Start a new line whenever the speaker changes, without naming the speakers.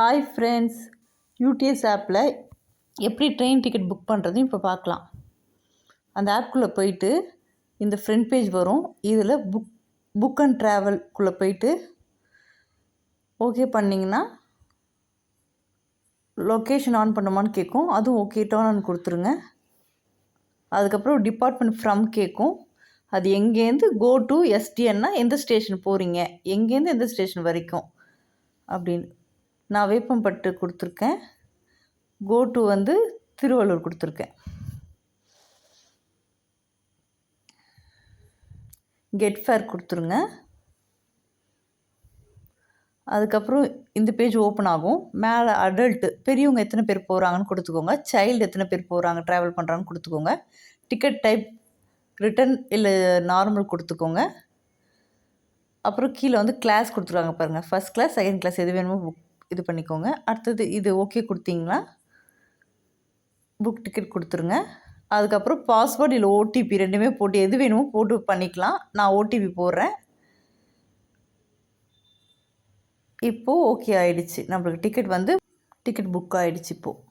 Hi friends, UDS ஆப்பில் எப்படி train ticket book பண்ணுறதுன்னு இப்போ பார்க்கலாம். அந்த ஆப்குள்ளே போயிட்டு இந்த ஃப்ரண்ட் பேஜ் வரும். இதில் புக் அண்ட் ட்ராவல்குள்ளே போயிட்டு ஓகே பண்ணிங்கன்னா லொக்கேஷன் ஆன் பண்ணுமான்னு கேட்கும். அதுவும் ஓகே டர்ன் ஆன் கொடுத்துருங்க. அதுக்கப்புறம் டிபார்ட்மெண்ட் ஃப்ரம் கேட்கும். அது எங்கேருந்து கோ டு எஸ்டிஎன்னா எந்த ஸ்டேஷன் போகிறீங்க, எங்கேருந்து எந்த ஸ்டேஷன் வரைக்கும் அப்படின்னு. நான் வேப்பம்பட்டு கொடுத்துருக்கேன். கோ டு வந்து திருவள்ளூர் கொடுத்துருக்கேன். கெட் ஃபேர் கொடுத்துருங்க. அதுக்கப்புறம் இந்த பேஜ் ஓப்பன் ஆகும். மேலே அடல்ட்டு பெரியவங்க எத்தனை பேர் போகிறாங்கன்னு கொடுத்துக்கோங்க. சைல்டு எத்தனை பேர் போகிறாங்க ட்ராவல் பண்ணுறாங்கன்னு கொடுத்துக்கோங்க. டிக்கெட் டைப் ரிட்டன் இல்லை நார்மல் கொடுத்துக்கோங்க. அப்புறம் கீழே வந்து கிளாஸ் கொடுத்துருவாங்க பாருங்கள். ஃபஸ்ட் கிளாஸ், செகண்ட் கிளாஸ் எது வேணுமோ இது பண்ணிக்கோங்க. அடுத்தது இது ஓகே கொடுத்தீங்கன்னா புக் டிக்கெட் கொடுத்துருங்க. அதுக்கப்புறம் பாஸ்வேர்டு இல்லை ஓடிபி ரெண்டுமே போட்டு எது வேணுமோ போட்டு பண்ணிக்கலாம். நான் ஓடிபி போடுறேன். இப்போது ஓகே ஆகிடுச்சு. நம்மளுக்கு டிக்கெட் புக் ஆகிடுச்சு இப்போது.